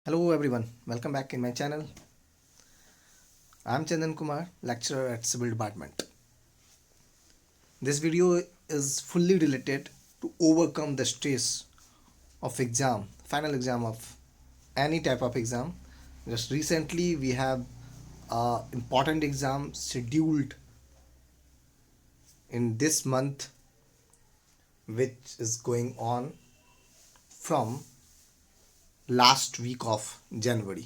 Hello everyone, welcome back in my channel. I am Chandan Kumar, lecturer at Civil Department. This video is fully related to overcome the stress of exam, final exam of any type of exam. Just recently we have important exam scheduled in this month, which is going on from last week of January.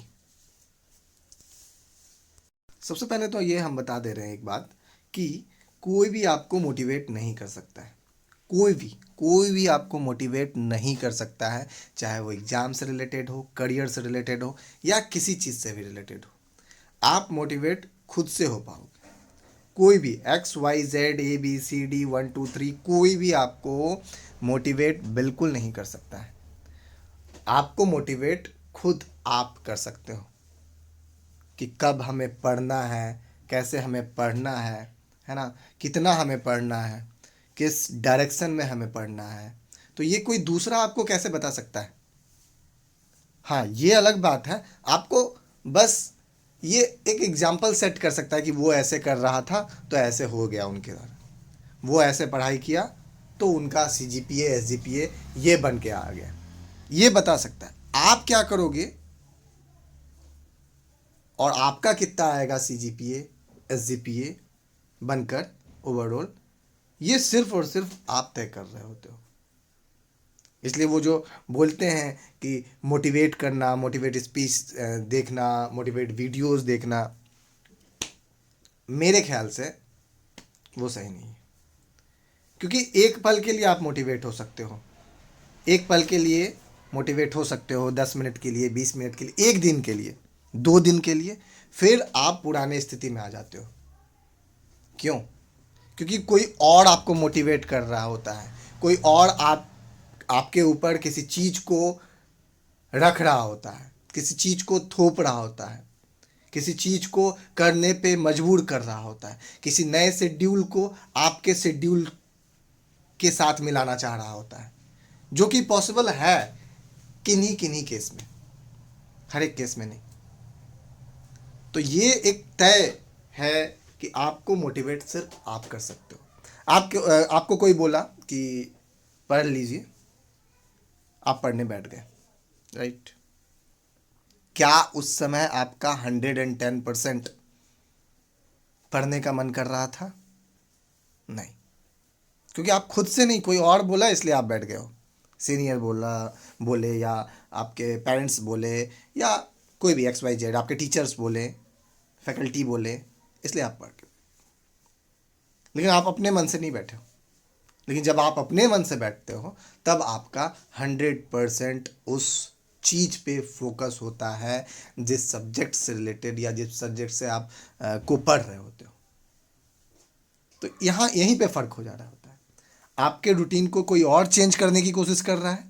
सबसे पहले तो ये हम बता दे रहे हैं एक बात कि कोई भी आपको मोटिवेट नहीं कर सकता है। कोई भी आपको मोटिवेट नहीं कर सकता है, चाहे वो एग्ज़ाम से रिलेटेड हो, करियर से रिलेटेड हो या किसी चीज़ से भी रिलेटेड हो। आप मोटिवेट खुद से हो पाओगे। कोई भी XYZ ABCD 1 2 3 कोई भी आपको मोटिवेट बिल्कुल नहीं कर सकता है। आपको मोटिवेट खुद आप कर सकते हो कि कब हमें पढ़ना है, कैसे हमें पढ़ना है ना, कितना हमें पढ़ना है, किस डायरेक्शन में हमें पढ़ना है। तो ये कोई दूसरा आपको कैसे बता सकता है? हाँ, ये अलग बात है। आपको बस ये एक एग्जाम्पल सेट कर सकता है कि वो ऐसे कर रहा था तो ऐसे हो गया उनके द्वारा, वो ऐसे पढ़ाई किया तो उनका CGPA SGPA ये बन के आ गया, ये बता सकता है। आप क्या करोगे और आपका कितना आएगा CGPA SGPA बनकर ओवरऑल, ये सिर्फ और सिर्फ आप तय कर रहे होते हो। इसलिए वो जो बोलते हैं कि मोटिवेट करना, मोटिवेट स्पीच देखना, मोटिवेट वीडियोस देखना, मेरे ख्याल से वो सही नहीं है। क्योंकि एक पल के लिए आप मोटिवेट हो सकते हो, एक पल के लिए मोटिवेट हो सकते हो, 10 मिनट के लिए, 20 मिनट के लिए, एक दिन के लिए, 2 दिन के लिए, फिर आप पुराने स्थिति में आ जाते हो। क्यों? क्योंकि कोई और आपको मोटिवेट कर रहा होता है, कोई और आपके ऊपर किसी चीज़ को रख रहा होता है, किसी चीज़ को थोप रहा होता है, किसी चीज़ को करने पे मजबूर कर रहा होता है, किसी नए शेड्यूल को आपके शेड्यूल के साथ मिलाना चाह रहा होता है, जो कि पॉसिबल है किन्हीं किन्हीं केस में, हर एक केस में नहीं। तो ये एक तय है कि आपको मोटिवेट सिर्फ आप कर सकते हो। आपको कोई बोला कि पढ़ लीजिए, आप पढ़ने बैठ गए, राइट? क्या उस समय आपका 110% पढ़ने का मन कर रहा था? नहीं, क्योंकि आप खुद से नहीं, कोई और बोला इसलिए आप बैठ गए हो। सीनियर बोले या आपके पेरेंट्स बोले या कोई भी XYZ, आपके टीचर्स बोले, फैकल्टी बोले, इसलिए आप पढ़ गए। लेकिन आप अपने मन से नहीं बैठे हो। लेकिन जब आप अपने मन से बैठते हो तब आपका 100% उस चीज़ पे फोकस होता है जिस सब्जेक्ट से रिलेटेड या जिस सब्जेक्ट से आप को पढ़ रहे होते हो। तो यहाँ यहीं पे फ़र्क हो जा रहा होता है। आपके रूटीन को कोई और चेंज करने की कोशिश कर रहा है,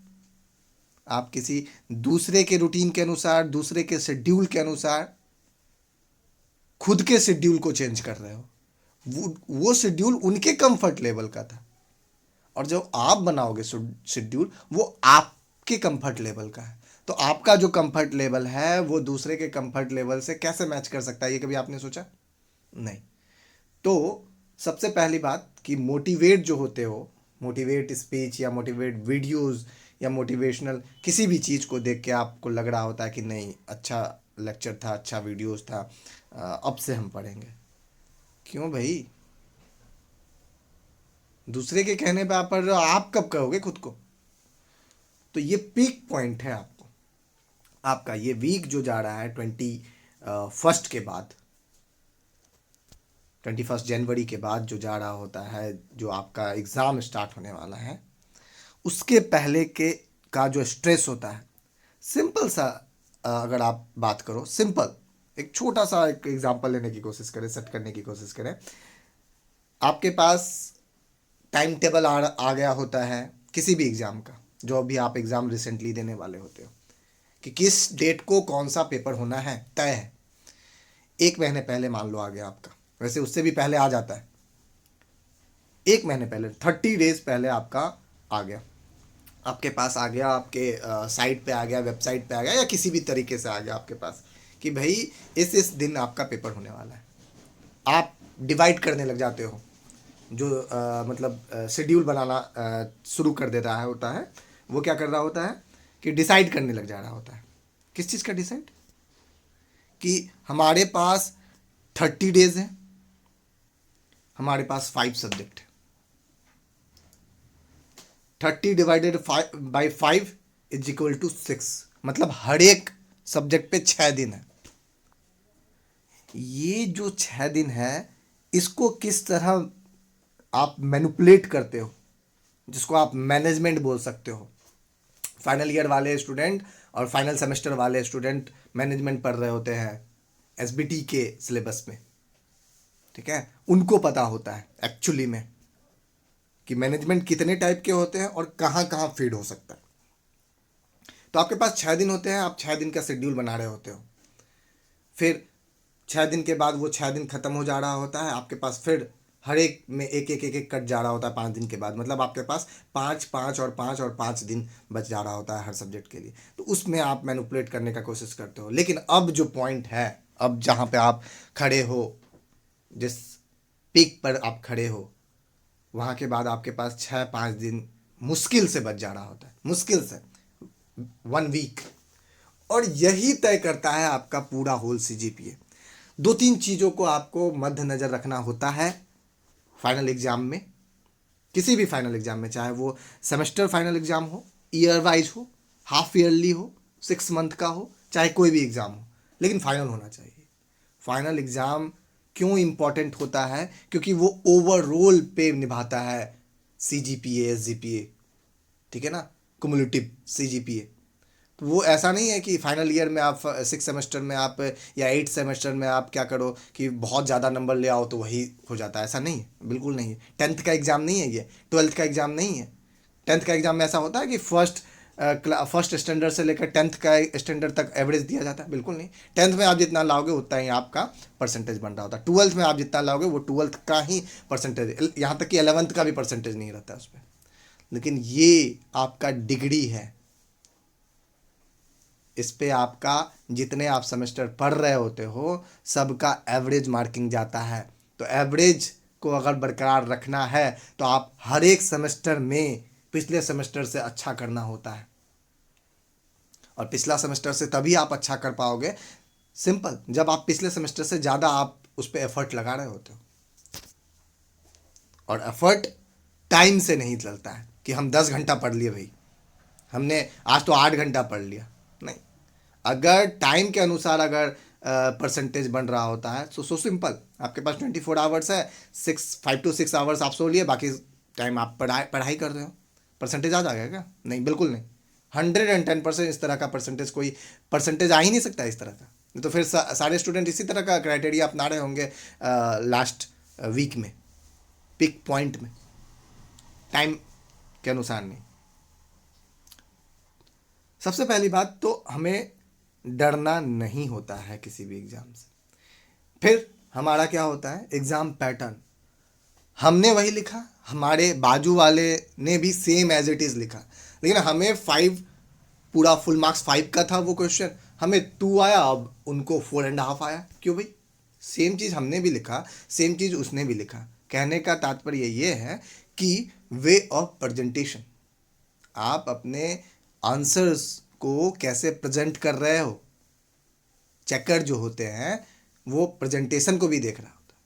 आप किसी दूसरे के रूटीन के अनुसार, दूसरे के शेड्यूल के अनुसार खुद के शेड्यूल को चेंज कर रहे हो। वो शेड्यूल उनके कंफर्ट लेवल का था, और जो आप बनाओगे शेड्यूल वो आपके कंफर्ट लेवल का है। तो आपका जो कंफर्ट लेवल है वो दूसरे के कंफर्ट लेवल से कैसे मैच कर सकता है, ये कभी आपने सोचा? नहीं। तो सबसे पहली बात कि मोटिवेट जो होते हो, मोटिवेट स्पीच या मोटिवेट वीडियोस या मोटिवेशनल किसी भी चीज़ को देख के आपको लग रहा होता है कि नहीं, अच्छा लेक्चर था, अच्छा वीडियोस था, अब से हम पढ़ेंगे। क्यों भाई? दूसरे के कहने पे आप पढ़ रहे हो, आप कब कहोगे खुद को? तो ये पीक पॉइंट है आपका ये वीक जो जा रहा है 21 के बाद, 21 जनवरी के बाद जो जा रहा होता है, जो आपका एग्ज़ाम स्टार्ट होने वाला है, उसके पहले के का जो स्ट्रेस होता है, सिंपल सा अगर आप बात करो, सिंपल एक छोटा सा एक एग्जांपल लेने की कोशिश करें, सेट करने की कोशिश करें। आपके पास टाइम टेबल आ गया होता है किसी भी एग्ज़ाम का, जो अभी आप एग्ज़ाम रिसेंटली देने वाले होते हो, कि किस डेट को कौन सा पेपर होना है, तय है। 1 महीने पहले मान लो आ गया आपका, वैसे उससे भी पहले आ जाता है। 1 महीने पहले, 30 डेज पहले आपका आ गया। आपके पास आ गया, आपके साइट पे आ गया, वेबसाइट पे आ गया, या किसी भी तरीके से आ गया आपके पास कि भाई इस दिन आपका पेपर होने वाला है। आप डिवाइड करने लग जाते हो, जो मतलब शेड्यूल बनाना शुरू कर देता है होता है, वो क्या कर रहा होता है कि डिसाइड करने लग जा रहा होता है। किस चीज़ का डिसाइड? कि हमारे पास 30 डेज है, हमारे पास 5 सब्जेक्ट है। 30 divided by 5 is equal to 6, मतलब हर एक सब्जेक्ट पे 6 दिन है। ये जो 6 दिन है, इसको किस तरह आप मैनिपुलेट करते हो, जिसको आप मैनेजमेंट बोल सकते हो। फाइनल ईयर वाले स्टूडेंट और फाइनल सेमेस्टर वाले स्टूडेंट मैनेजमेंट पढ़ रहे होते हैं एसबीटी के सिलेबस में, ठीक है। उनको पता होता है एक्चुअली में कि मैनेजमेंट कितने टाइप के होते हैं और कहाँ कहाँ फीड हो सकता है। तो आपके पास 6 दिन होते हैं, आप 6 दिन का शेड्यूल बना रहे होते हो। फिर 6 दिन के बाद वो 6 दिन खत्म हो जा रहा होता है, आपके पास फिर हर एक में एक एक एक एक कट जा रहा होता है 5 दिन के बाद, मतलब आपके पास 5 5 और 5 और 5 दिन बच जा रहा होता है हर सब्जेक्ट के लिए। तो उसमें आप मैनिपुलेट करने का कोशिश करते हो। लेकिन अब जो पॉइंट है, अब जहाँ पे आप खड़े हो, जिस पीक पर आप खड़े हो, वहाँ के बाद आपके पास 6 5 दिन मुश्किल से बच जा रहा होता है, मुश्किल से 1 वीक। और यही तय करता है आपका पूरा होल सीजीपीए। 2 3 चीज़ों को आपको मद्देनजर रखना होता है फाइनल एग्जाम में, किसी भी फाइनल एग्जाम में, चाहे वो सेमेस्टर फाइनल एग्जाम हो, ईयर वाइज हो, हाफ ईयरली हो, 6 मंथ का हो, चाहे कोई भी एग्जाम हो, लेकिन फाइनल होना चाहिए। फाइनल एग्जाम क्यों इम्पोर्टेंट होता है? क्योंकि वो ओवरऑल पे निभाता है सीजीपीए एसजीपीए, ठीक है ना, कुमुलेटिव सीजीपीए। तो वो ऐसा नहीं है कि फाइनल ईयर में आप 6 सेमेस्टर में आप या 8 सेमेस्टर में आप क्या करो कि बहुत ज़्यादा नंबर ले आओ तो वही हो जाता है। ऐसा नहीं है, बिल्कुल नहीं है। 10th का एग्ज़ाम नहीं है ये, 12th का एग्ज़ाम नहीं है। 10th का एग्ज़ाम में ऐसा होता है कि फर्स्ट स्टैंडर्ड से लेकर 10th का स्टैंडर्ड तक एवरेज दिया जाता है, बिल्कुल नहीं। 10th में आप जितना लाओगे उतना ही आपका परसेंटेज बन रहा होता है। 12th में आप जितना लाओगे वो 12th का ही परसेंटेज, यहाँ तक कि 11th का भी परसेंटेज नहीं रहता है उसमें। लेकिन ये आपका डिग्री है, इस पे आपका जितने आप सेमेस्टर पढ़ रहे होते हो सबका एवरेज मार्किंग जाता है। तो एवरेज को अगर बरकरार रखना है तो आप हर एक सेमेस्टर में पिछले सेमेस्टर से अच्छा करना होता है। और पिछला सेमेस्टर से तभी आप अच्छा कर पाओगे, सिंपल, जब आप पिछले सेमेस्टर से ज़्यादा आप उस पर एफर्ट लगा रहे होते हो। और एफर्ट टाइम से नहीं चलता है कि हम 10 घंटा पढ़ लिए भाई, हमने आज तो 8 घंटा पढ़ लिया, नहीं। अगर टाइम के अनुसार अगर परसेंटेज बन रहा होता है तो सो सिंपल, आपके पास 24 आवर्स है, 5 to 6 आवर्स आप सो लिए, बाकी टाइम आप पढ़ाई पढ़ाई कर रहे हो, परसेंटेज आ जाएगा क्या? नहीं, बिल्कुल नहीं। 110% इस तरह का परसेंटेज, कोई परसेंटेज आ ही नहीं सकता इस तरह का। नहीं तो फिर सारे स्टूडेंट इसी तरह का क्राइटेरिया अपना रहे होंगे लास्ट वीक में, पिक पॉइंट में, टाइम के अनुसार नहीं। सबसे पहली बात तो हमें डरना नहीं होता है किसी भी एग्ज़ाम से। फिर हमारा क्या होता है, एग्ज़ाम पैटर्न हमने वही लिखा, हमारे बाजू वाले ने भी सेम एज इट इज़ लिखा, लेकिन हमें 5 पूरा फुल मार्क्स 5 का था वो क्वेश्चन, हमें 2 आया, अब उनको 4.5 आया। क्यों भाई? सेम चीज़ हमने भी लिखा, सेम चीज़ उसने भी लिखा। कहने का तात्पर्य ये है कि वे ऑफ प्रेजेंटेशन, आप अपने आंसर्स को कैसे प्रेजेंट कर रहे हो, चेकर जो होते हैं वो प्रेजेंटेशन को भी देख रहा होता है।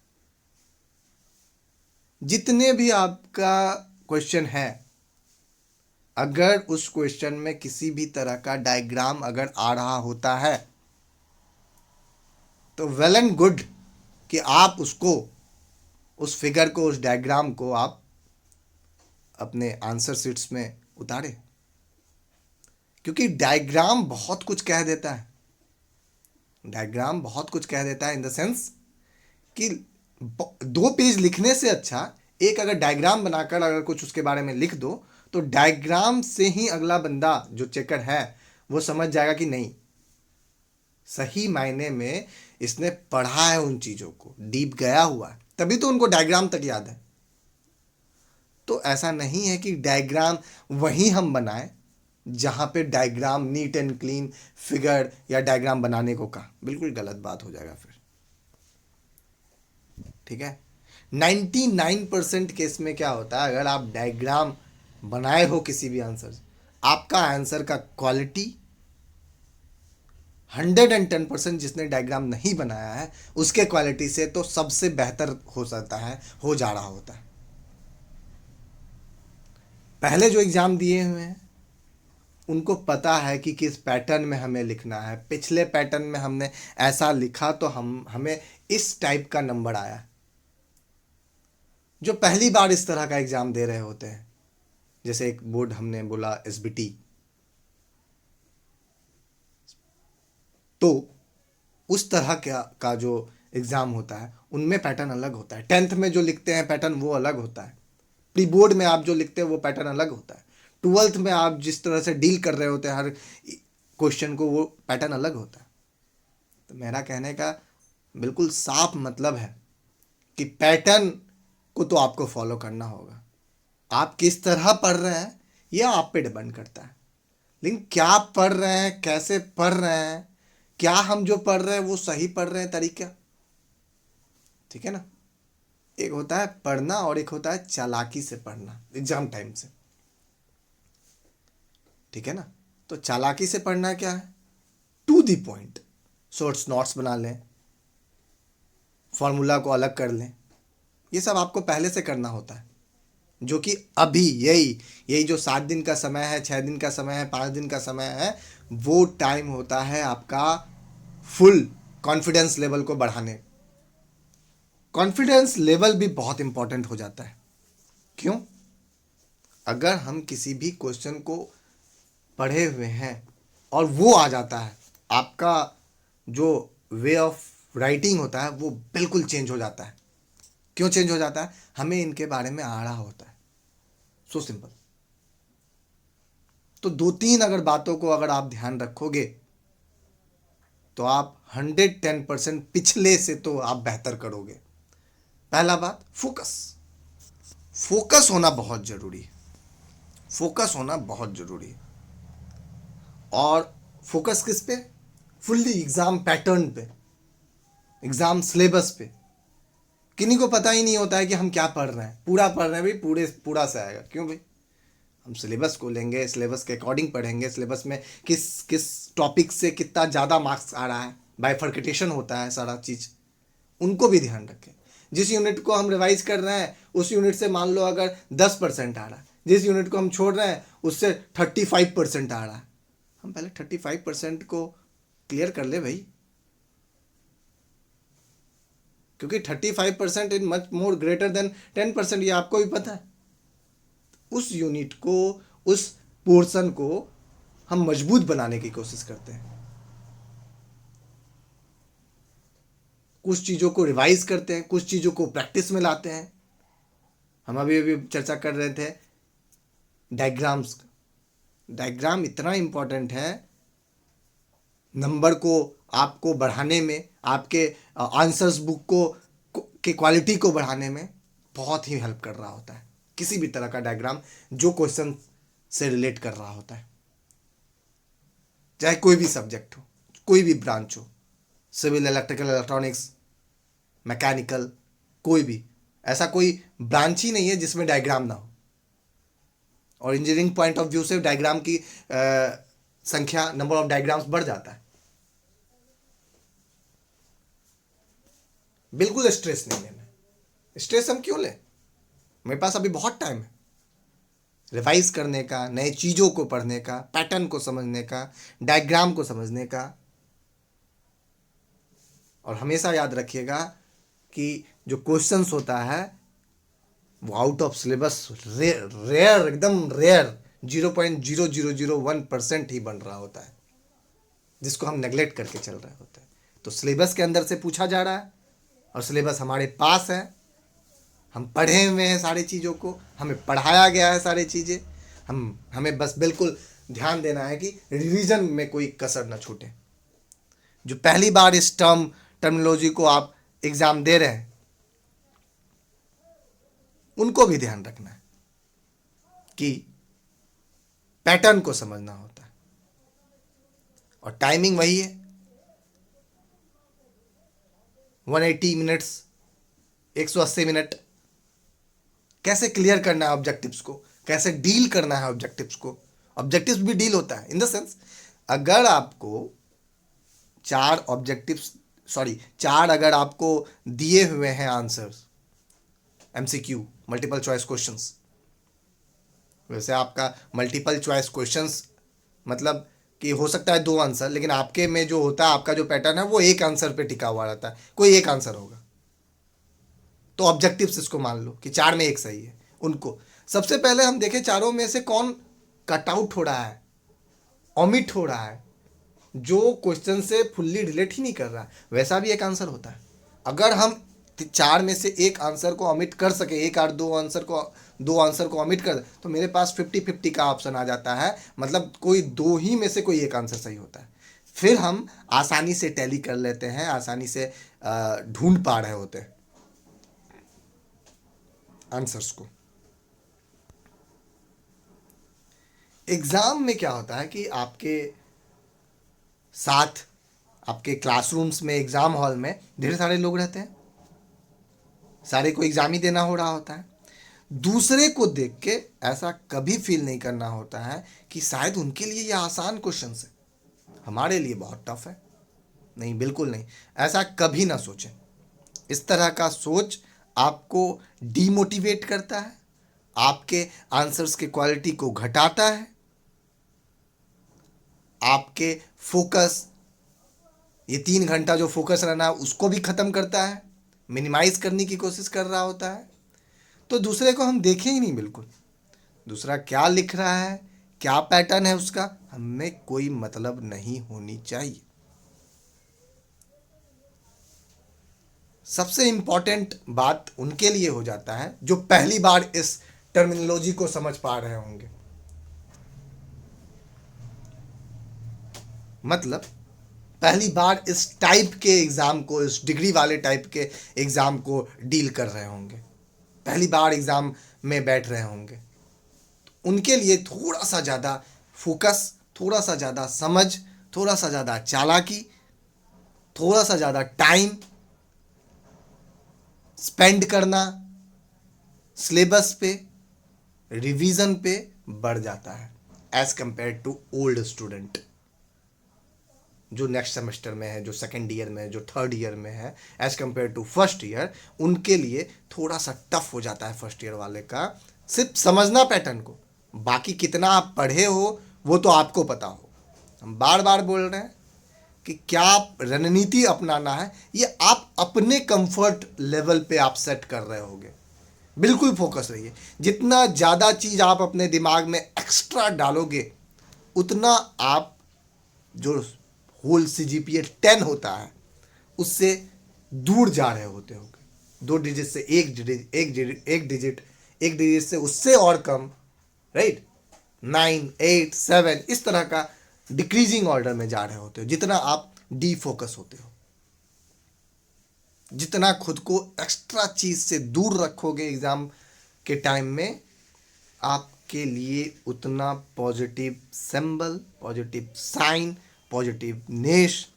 जितने भी आपका क्वेश्चन है, अगर उस क्वेश्चन में किसी भी तरह का डायग्राम अगर आ रहा होता है तो वेल एंड गुड कि आप उसको, उस फिगर को, उस डायग्राम को आप अपने आंसर शीट्स में उतारें, क्योंकि डायग्राम बहुत कुछ कह देता है। डायग्राम बहुत कुछ कह देता है इन द सेंस कि 2 पेज लिखने से अच्छा एक अगर डायग्राम बनाकर अगर कुछ उसके बारे में लिख दो तो डायग्राम से ही अगला बंदा जो चेकर है वो समझ जाएगा कि नहीं, सही मायने में इसने पढ़ा है, उन चीज़ों को डीप गया हुआ है, तभी तो उनको डायग्राम तक याद है। तो ऐसा नहीं है कि डायग्राम वहीं हम बनाएं जहां पे diagram neat and clean figure या डायग्राम बनाने को कहा, बिल्कुल गलत बात हो जाएगा फिर। ठीक है, 99% केस में क्या होता है, अगर आप डायग्राम बनाए हो किसी भी आंसर से, आपका आंसर का क्वालिटी 110%, जिसने डायग्राम नहीं बनाया है उसके क्वालिटी से तो सबसे बेहतर हो सकता है, हो जा रहा होता है। पहले जो एग्जाम दिए हुए हैं उनको पता है कि किस पैटर्न में हमें लिखना है, पिछले पैटर्न में हमने ऐसा लिखा तो हमें इस टाइप का नंबर आया। जो पहली बार इस तरह का एग्जाम दे रहे होते हैं, जैसे एक बोर्ड हमने बोला एसबीटी, तो उस तरह का जो एग्ज़ाम होता है उनमें पैटर्न अलग होता है। 10th में जो लिखते हैं पैटर्न वो अलग होता है, प्री बोर्ड में आप जो लिखते हैं वो पैटर्न अलग होता है, 12th में आप जिस तरह से डील कर रहे होते हैं हर क्वेश्चन को वो पैटर्न अलग होता है। तो मेरा कहने का बिल्कुल साफ मतलब है कि पैटर्न को तो आपको फॉलो करना होगा, आप किस तरह पढ़ रहे हैं यह आप पे डिपेंड करता है, लेकिन क्या पढ़ रहे हैं, कैसे पढ़ रहे हैं, क्या हम जो पढ़ रहे हैं वो सही पढ़ रहे हैं तरीका। ठीक है ना, एक होता है पढ़ना और एक होता है चालाकी से पढ़ना एग्जाम टाइम से। ठीक है ना, तो चालाकी से पढ़ना क्या है, to the point, shorts notes बना लें, फॉर्मूला को अलग कर लें, ये सब आपको पहले से करना होता है। जो कि अभी यही जो 7 दिन का समय है, 6 दिन का समय है, 5 दिन का समय है, वो टाइम होता है आपका फुल कॉन्फिडेंस लेवल को बढ़ाने। कॉन्फिडेंस लेवल भी बहुत इंपॉर्टेंट हो जाता है। क्यों? अगर हम किसी भी क्वेश्चन को पढ़े हुए हैं और वो आ जाता है, आपका जो वे ऑफ राइटिंग होता है वो बिल्कुल चेंज हो जाता है। क्यों चेंज हो जाता है? हमें इनके बारे में आ रहा होता है, सो सिंपल। तो 2-3 अगर बातों को अगर आप ध्यान रखोगे तो आप 110% पिछले से तो आप बेहतर करोगे। पहला बात, फोकस। फोकस होना बहुत जरूरी है, फोकस होना बहुत जरूरी है। और फोकस किस पे? फुल्ली एग्जाम पैटर्न पे, एग्जाम सिलेबस पे। किन्हीं को पता ही नहीं होता है कि हम क्या पढ़ रहे हैं, पूरा पढ़ रहे हैं भाई, पूरा से आएगा। क्यों भाई? हम सिलेबस को लेंगे, सिलेबस के अकॉर्डिंग पढ़ेंगे, सिलेबस में किस किस टॉपिक से कितना ज़्यादा मार्क्स आ रहा है, बाइफर्केटेशन होता है सारा चीज़, उनको भी ध्यान रखें। जिस यूनिट को हम रिवाइज कर रहे हैं उस यूनिट से मान लो अगर 10% आ रहा है, जिस यूनिट को हम छोड़ रहे हैं उससे 35% आ रहा है, हम पहले 35% को क्लियर कर ले भाई, क्योंकि 35% is much more greater than 10%, ये आपको भी पता है। उस यूनिट को, उस पोर्शन को हम मजबूत बनाने की कोशिश करते हैं, कुछ चीज़ों को रिवाइज करते हैं, कुछ चीज़ों को प्रैक्टिस में लाते हैं। हम अभी अभी चर्चा कर रहे थे डायग्राम्स का। डायग्राम इतना इम्पोर्टेंट है नंबर को आपको बढ़ाने में, आपके आंसर्स बुक को के क्वालिटी को बढ़ाने में बहुत ही हेल्प कर रहा होता है। किसी भी तरह का डायग्राम जो क्वेश्चन से रिलेट कर रहा होता है, चाहे कोई भी सब्जेक्ट हो, कोई भी ब्रांच हो, सिविल, इलेक्ट्रिकल, इलेक्ट्रॉनिक्स, मैकेनिकल, कोई भी, ऐसा कोई ब्रांच ही नहीं है जिसमें डायग्राम ना हो। और इंजीनियरिंग पॉइंट ऑफ व्यू से डायग्राम की संख्या, नंबर ऑफ डायग्राम्स बढ़ जाता है। बिल्कुल स्ट्रेस नहीं लेना। स्ट्रेस हम क्यों लें? मेरे पास अभी बहुत टाइम है रिवाइज करने का, नए चीज़ों को पढ़ने का, पैटर्न को समझने का, डायग्राम को समझने का। और हमेशा याद रखिएगा कि जो क्वेश्चंस होता है वो आउट ऑफ सिलेबस रेयर, एकदम रेयर 0.0001% ही बन रहा होता है, जिसको हम नेगलेक्ट करके चल रहे होते हैं। तो सिलेबस के अंदर से पूछा जा रहा है और सिलेबस हमारे पास है, हम पढ़े हुए हैं सारी चीज़ों को, हमें पढ़ाया गया है सारी चीज़ें। हमें बस बिल्कुल ध्यान देना है कि रिवीजन में कोई कसर ना छूटे। जो पहली बार इस टर्मिनोलॉजी को आप एग्ज़ाम दे रहे हैं उनको भी ध्यान रखना है। कि पैटर्न को समझना होता है, और टाइमिंग वही है 180 मिनट्स, 180 मिनट। कैसे क्लियर करना है ऑब्जेक्टिव्स को, कैसे डील करना है ऑब्जेक्टिव्स को। ऑब्जेक्टिव्स भी डील होता है इन द सेंस, अगर आपको चार ऑब्जेक्टिव्स, सॉरी चार अगर आपको दिए हुए हैं answers, MCQ multiple choice questions, वैसे आपका मल्टीपल चॉइस क्वेश्चंस मतलब कि हो सकता है दो आंसर, लेकिन आपके में जो होता है, आपका जो पैटर्न है वो एक आंसर पे टिका हुआ रहता है, कोई एक आंसर होगा। तो ऑब्जेक्टिव्स इसको मान लो कि चार में एक सही है। उनको सबसे पहले हम देखें चारों में से कौन कट आउट हो रहा है, ओमिट हो रहा है, जो क्वेश्चन से फुल्ली रिलेट ही नहीं कर रहा है, वैसा भी एक आंसर होता है। अगर हम चार में से एक आंसर को ओमिट कर सके, एक और दो आंसर को ओमिट कर, तो मेरे पास 50-50 का ऑप्शन आ जाता है, मतलब कोई दो ही में से कोई एक आंसर सही होता है। फिर हम आसानी से टैली कर लेते हैं, आसानी से ढूंढ पा रहे होते हैं आंसर्स को। एग्जाम में क्या होता है कि आपके साथ, आपके क्लासरूम्स में, एग्जाम हॉल में ढेर सारे लोग रहते हैं, सारे को एग्जाम ही देना हो रहा होता है। दूसरे को देख के ऐसा कभी फील नहीं करना होता है कि शायद उनके लिए ये आसान क्वेश्चन है, हमारे लिए बहुत टफ है। नहीं, बिल्कुल नहीं, ऐसा कभी ना सोचें। इस तरह का सोच आपको डीमोटिवेट करता है, आपके आंसर्स के क्वालिटी को घटाता है, आपके फोकस, ये 3 घंटा जो फोकस रहना है उसको भी ख़त्म करता है, मिनिमाइज करने की कोशिश कर रहा होता है। तो दूसरे को हम देखें ही नहीं, बिल्कुल दूसरा क्या लिख रहा है, क्या पैटर्न है उसका, हमें कोई मतलब नहीं होनी चाहिए। सबसे इंपॉर्टेंट बात उनके लिए हो जाता है जो पहली बार इस टर्मिनोलॉजी को समझ पा रहे होंगे। मतलब पहली बार इस टाइप के एग्ज़ाम को, इस डिग्री वाले टाइप के एग्ज़ाम को डील कर रहे होंगे, पहली बार एग्ज़ाम में बैठ रहे होंगे। उनके लिए थोड़ा सा ज़्यादा फोकस, थोड़ा सा ज़्यादा समझ, थोड़ा सा ज़्यादा चालाकी, थोड़ा सा ज़्यादा टाइम स्पेंड करना सिलेबस पे, रिवीजन पे बढ़ जाता है as compared to old student जो नेक्स्ट सेमेस्टर में है, जो सेकेंड ईयर में है, जो थर्ड ईयर में है, as compared to first year. उनके लिए थोड़ा सा टफ हो जाता है फर्स्ट ईयर वाले का सिर्फ समझना पैटर्न को। बाकी कितना आप पढ़े हो वो तो आपको पता हो। हम बार बार बोल रहे हैं कि क्या रणनीति अपनाना है, ये आप अपने कंफर्ट लेवल पे आप सेट कर रहे होगे। बिल्कुल फोकस रहिए। जितना ज़्यादा चीज़ आप अपने दिमाग में एक्स्ट्रा डालोगे, उतना आप जो होल CGPA 10 होता है उससे दूर जा रहे होते होंगे। 2 डिजिट से एक डिजिट से उससे और कम, राइट, 9, 8, 7 इस तरह का डिक्रीजिंग ऑर्डर में जा रहे होते हो। जितना आप डीफोकस होते हो, जितना खुद को एक्स्ट्रा चीज़ से दूर रखोगे एग्ज़ाम के टाइम में, आपके लिए उतना positive symbol, positive sign, positive नेश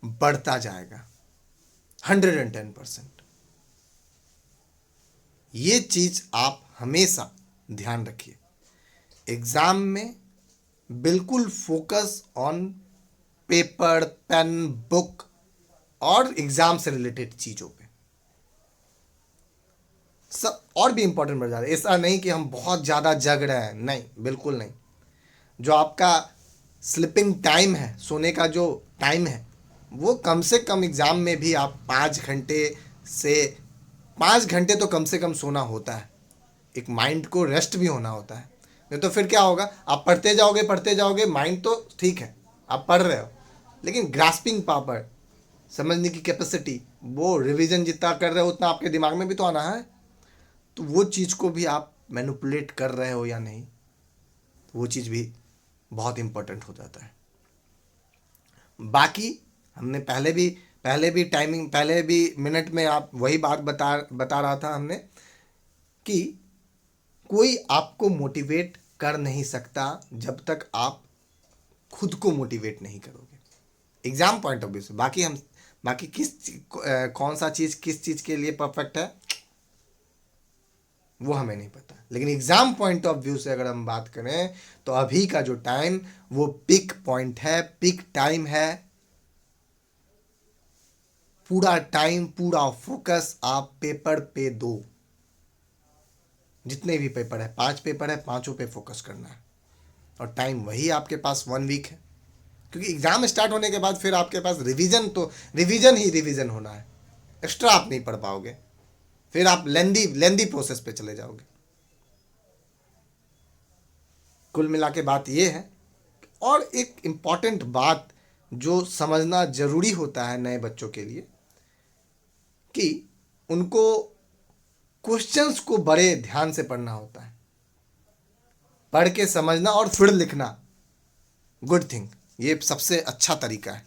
बढ़ता जाएगा 110%। ये चीज़ आप हमेशा ध्यान रखिए। एग्ज़ाम में बिल्कुल focus on paper, pen, book और एग्ज़ाम से रिलेटेड चीज़ों पे। सब और भी इंपॉर्टेंट बढ़ जा रहा है। ऐसा नहीं कि हम बहुत ज़्यादा जग रहे हैं, नहीं, बिल्कुल नहीं। जो आपका स्लीपिंग टाइम है, सोने का जो टाइम है, वो कम से कम एग्ज़ाम में भी आप 5 घंटे तो कम से कम सोना होता है। एक माइंड को रेस्ट भी होना होता है। नहीं तो फिर क्या होगा, आप पढ़ते जाओगे, माइंड तो ठीक है आप पढ़ रहे हो, लेकिन ग्रास्पिंग पावर, समझने की कैपेसिटी, वो रिवीजन जितना कर रहे हो उतना आपके दिमाग में भी तो आना है। तो वो चीज़ को भी आप मैनिपुलेट कर रहे हो या नहीं, वो चीज़ भी बहुत इम्पोर्टेंट हो जाता है। बाकी हमने पहले भी मिनट में आप वही बात बता रहा था हमने कि कोई आपको मोटिवेट कर नहीं सकता जब तक आप खुद को मोटिवेट नहीं करोगे, एग्जाम पॉइंट ऑफ व्यू से। बाकी कौन सा चीज़ किस चीज़ के लिए परफेक्ट है वो हमें नहीं पता, लेकिन एग्जाम पॉइंट ऑफ व्यू से अगर हम बात करें तो अभी का जो टाइम वो पिक पॉइंट है, पिक टाइम है। पूरा टाइम, पूरा फोकस आप पेपर पे दो। जितने भी पेपर है, 5 पेपर है, पांचों पे फोकस करना है। और टाइम वही आपके पास 1 वीक है, क्योंकि एग्जाम स्टार्ट होने के बाद फिर आपके पास रिवीजन ही रिवीजन होना है। एक्स्ट्रा आप नहीं पढ़ पाओगे, फिर आप लेंदी लेंदी प्रोसेस पे चले जाओगे। कुल मिला के बात ये है। और एक इम्पॉर्टेंट बात जो समझना जरूरी होता है नए बच्चों के लिए, कि उनको क्वेश्चंस को बड़े ध्यान से पढ़ना होता है, पढ़ के समझना और फिर लिखना। गुड थिंग, ये सबसे अच्छा तरीका है।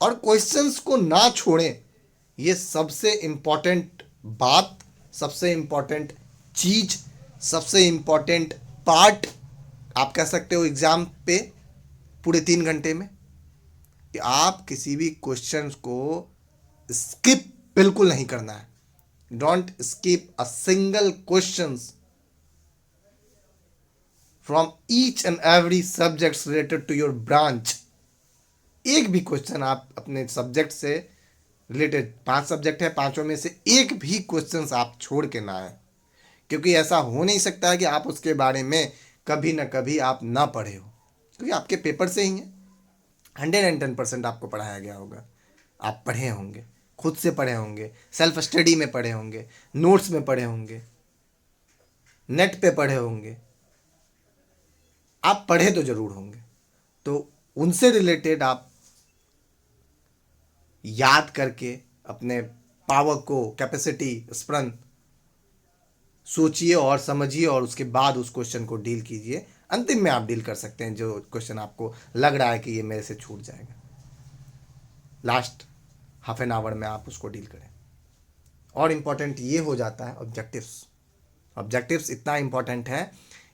और क्वेश्चंस को ना छोड़ें, ये सबसे इम्पॉर्टेंट बात, सबसे इम्पॉर्टेंट चीज, सबसे इम्पॉर्टेंट पार्ट आप कह सकते हो एग्जाम पे पूरे 3 घंटे में, कि आप किसी भी क्वेश्चन को स्किप बिल्कुल नहीं करना है। Don't skip a single question from each and every subject related to your branch. एक भी क्वेश्चन आप अपने सब्जेक्ट से रिलेटेड, 5 सब्जेक्ट है, पांचों में से एक भी क्वेश्चन आप छोड़ के ना आए, क्योंकि ऐसा हो नहीं सकता है कि आप उसके बारे में कभी ना कभी आप ना पढ़े हो, क्योंकि आपके पेपर से ही है। 110% आपको पढ़ाया गया होगा, आप पढ़े होंगे, खुद से पढ़े होंगे, सेल्फ स्टडी में पढ़े होंगे, नोट्स में पढ़े होंगे, नेट पे पढ़े होंगे, आप पढ़े तो जरूर होंगे। तो उनसे रिलेटेड आप याद करके अपने पावर को, कैपेसिटी, स्मरण सोचिए और समझिए, और उसके बाद उस क्वेश्चन को डील कीजिए। अंतिम में आप डील कर सकते हैं जो क्वेश्चन आपको लग रहा है कि ये मेरे से छूट जाएगा, लास्ट हाफ एन आवर में आप उसको डील करें। और इम्पॉर्टेंट ये हो जाता है ऑब्जेक्टिव्स। ऑब्जेक्टिव्स इतना इम्पॉर्टेंट है।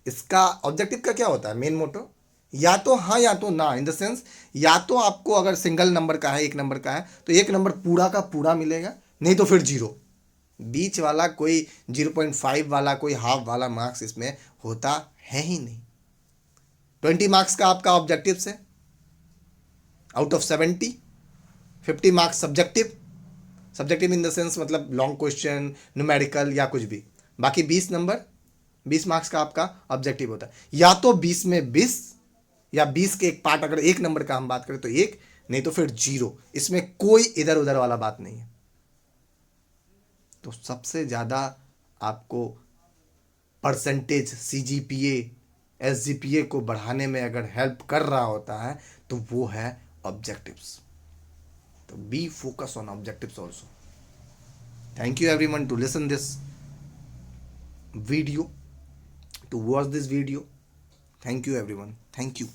इसका ऑब्जेक्टिव का क्या होता है मेन मोटो, या तो हाँ या तो ना, इन द सेंस या तो आपको अगर सिंगल नंबर का है, 1 नंबर का है, तो 1 नंबर पूरा का पूरा मिलेगा, नहीं तो फिर 0। बीच वाला कोई 0.5 वाला, कोई हाफ वाला मार्क्स इसमें होता है ही नहीं। 20 मार्क्स का आपका ऑब्जेक्टिव है, out of 70, 50 marks subjective. Subjective in the sense मतलब लॉन्ग क्वेश्चन, न्यूमेरिकल या कुछ भी। बाकी 20 मार्क्स का आपका ऑब्जेक्टिव होता है। या तो 20 में 20, या 20 के एक पार्ट, अगर 1 नंबर का हम बात करें तो 1, नहीं तो फिर 0। इसमें कोई इधर उधर वाला बात नहीं है। तो सबसे ज़्यादा आपको परसेंटेज, सीजीपीए, एसजीपीए को बढ़ाने में अगर हेल्प कर रहा होता है तो वो है ऑब्जेक्टिव्स। तो be focus on objectives also. Thank you everyone to listen this video, to watch this video. Thank you everyone, thank you.